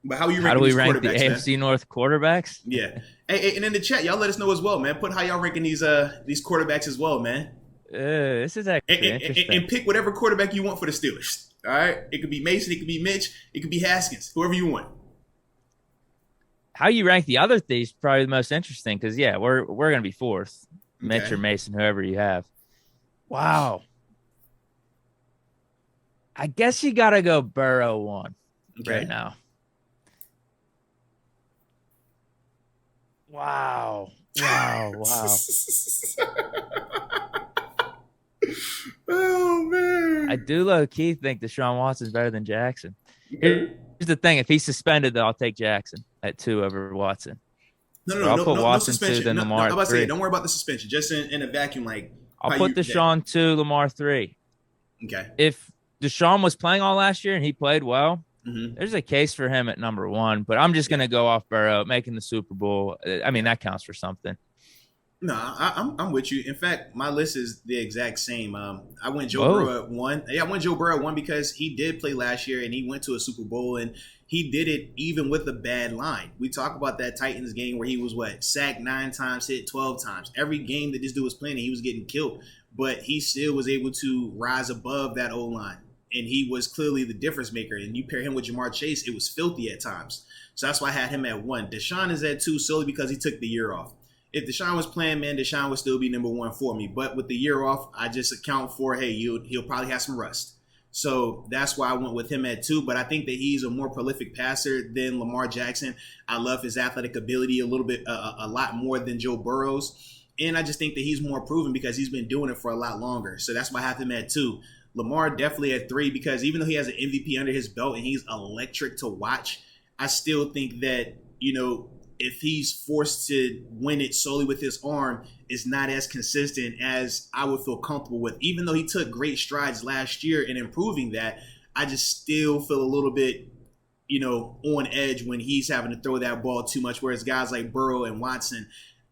But how are you How do ranking we these rank the quarterbacks, man? AFC North quarterbacks? Yeah. Hey, and in the chat, y'all let us know as well, man. Put how y'all ranking these quarterbacks as well, man. This is And, actually and, interesting. and pick whatever quarterback you want for the Steelers. All right. It could be Mason. It could be Mitch. It could be Haskins. Whoever you want. How you rank the other three is probably the most interesting because yeah, we're gonna be fourth, Mitch or Okay. Mason, whoever you have. Wow, I guess you gotta go Burrow one right Okay. now. Wow, wow, wow. Oh I man. do low key think Deshaun Watson's better than Jackson. Here's Okay. the thing: if he's suspended, then I'll take Jackson at 2 over Watson. No, But no, I'll no, put no, no Watson 2, suspension. then No, no. Lamar I'm at about to say, 3. don't worry about the suspension. Just in a vacuum, like I'll how put you that. Deshaun 2, Lamar 3. Okay. If Deshaun was playing all last year and he played well, Mm-hmm. there's a case for him at number 1. But I'm just Yeah. gonna go off Burrow making the Super Bowl. I mean, Yeah. that counts for something. No, I'm with you. In fact, my list is the exact same. I went Joe Whoa. Burrow at one. Yeah, I went Joe Burrow at one because he did play last year and he went to a Super Bowl and he did it even with a bad line. We talk about that Titans game where he was sacked 9 times, hit 12 times. Every game that this dude was playing, he was getting killed, but he still was able to rise above that O line. And he was clearly the difference maker. And you pair him with Jamar Chase, it was filthy at times. So that's why I had him at one. Deshaun is at two solely because he took the year off. If Deshaun was playing, man, Deshaun would still be number one for me. But with the year off, I just account for, hey, he'll probably have some rust. So that's why I went with him at two. But I think that he's a more prolific passer than Lamar Jackson. I love his athletic ability a little bit, a lot more than Joe Burrow's. And I just think that he's more proven because he's been doing it for a lot longer. So that's why I have him at two. Lamar definitely at three because even though he has an MVP under his belt and he's electric to watch, I still think that, if he's forced to win it solely with his arm, is not as consistent as I would feel comfortable with. Even though he took great strides last year in improving that, I just still feel a little bit, on edge when he's having to throw that ball too much. Whereas guys like Burrow and Watson,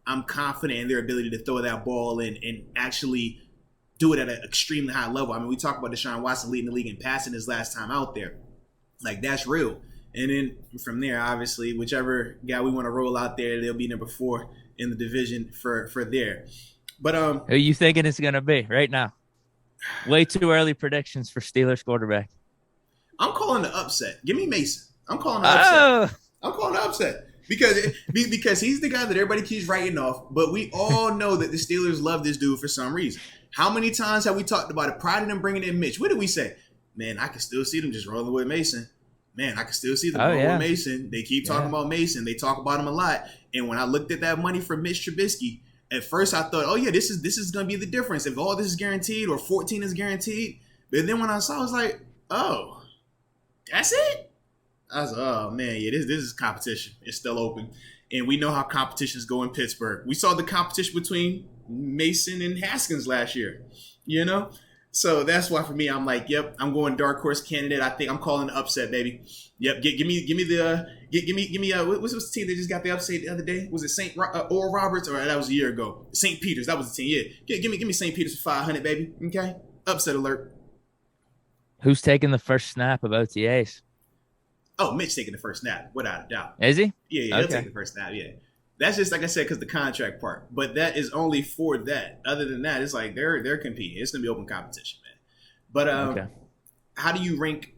I'm confident in their ability to throw that ball and actually do it at an extremely high level. I mean, we talk about Deshaun Watson leading the league in passing his last time out there. Like, that's real. And then from there, obviously, whichever guy we want to roll out there, they'll be number 4 in the division for there. But Who are you thinking it's gonna be right now? Way too early predictions for Steelers quarterback. I'm calling the upset. Give me Mason. I'm calling the upset. Oh, I'm calling the upset because he's the guy that everybody keeps writing off. But we all know that the Steelers love this dude for some reason. How many times have we talked about it? Prior to them bringing in Mitch, what did we say? Man, I can still see them just rolling with Mason. Man, I can still see them rolling with Mason. They keep talking about Mason. They talk about him a lot. And when I looked at that money for Mitch Trubisky, at first I thought, oh yeah, this is going to be the difference. If all this is guaranteed or 14 is guaranteed. But then when I saw, I was like, oh, that's it? I was like, oh man, yeah, this is competition. It's still open. And we know how competitions go in Pittsburgh. We saw the competition between Mason and Haskins last year, So that's why for me, I'm like, yep, I'm going dark horse candidate. I think I'm calling the upset, baby. Yep, give me what's the team that just got the upset the other day? Was it Oral Roberts or that was a year ago? St. Peter's, that was the team. Yeah, give me St. Peter's for 500, baby. Okay, upset alert. who's taking the first snap of OTAs? Oh, Mitch taking the first snap, without a doubt. Is he? Yeah, he'll take the first snap. Yeah, that's just like I said because the contract part. But that is only for that. Other than that, it's like they're competing. It's gonna be open competition, man. But how do you rank?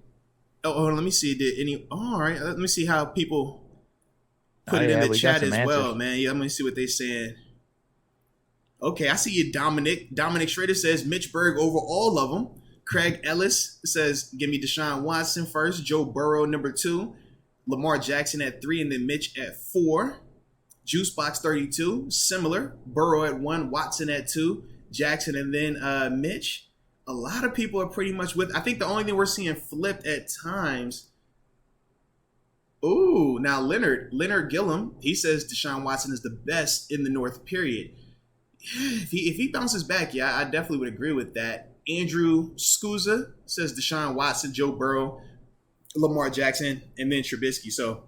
Oh, let me see. Did any? Oh, all right, let me see how people put it in the chat as well, man. Yeah, let me see what they're saying. Okay, I see you, Dominic. Dominic Schrader says Mitch Berg over all of them. Craig Ellis says, give me Deshaun Watson first, Joe Burrow number 2, Lamar Jackson at 3, and then Mitch at 4. Juicebox 32, similar. Burrow at 1, Watson at 2, Jackson, and then Mitch. A lot of people are pretty much with. I think the only thing we're seeing flipped at times. Ooh, now Leonard Gillum, he says Deshaun Watson is the best in the North, period. If he bounces back, yeah, I definitely would agree with that. Andrew Scusa says Deshaun Watson, Joe Burrow, Lamar Jackson, and then Trubisky. So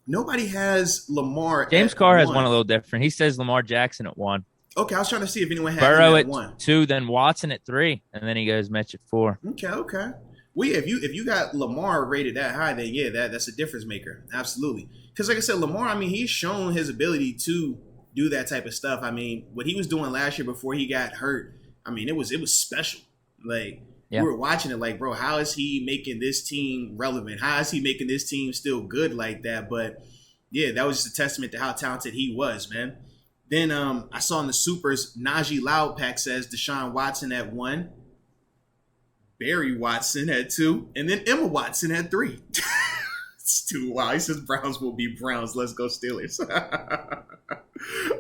nobody has Lamar. James Carr has one a little different. He says Lamar Jackson at 1. Okay, I was trying to see if anyone had Burrow him at 1. 2, then Watson at 3, and then he goes Mitch at 4. Okay. Well, yeah, if you got Lamar rated that high, then yeah, that's a difference maker. Absolutely. Because like I said, Lamar, I mean, he's shown his ability to do that type of stuff. I mean, what he was doing last year before he got hurt, I mean, it was special. Like we were watching it, like, bro, how is he making this team relevant? How is he making this team still good like that? But yeah, that was just a testament to how talented he was, man. Then I saw in the supers, Najee Loudpack says Deshaun Watson at 1. Barry Watson at 2, and then Emma Watson at 3. It's too wild. He says Browns will be Browns. Let's go Steelers.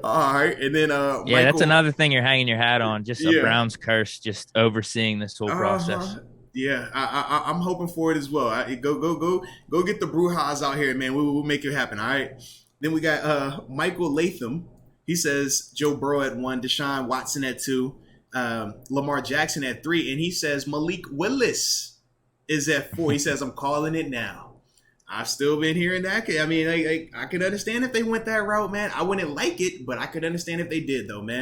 All right, and then Michael, that's another thing you're hanging your hat on. Just a Browns curse, just overseeing this whole process. Yeah, I'm hoping for it as well. Go get the Brujas out here, man. We'll make it happen. All right. Then we got Michael Latham. He says Joe Burrow at 1, Deshaun Watson at 2. Lamar Jackson at 3, and he says Malik Willis is at 4. He says, I'm calling it now. I've still been hearing that. I mean, I could understand if they went that route, man. I wouldn't like it, but I could understand if they did, though, man.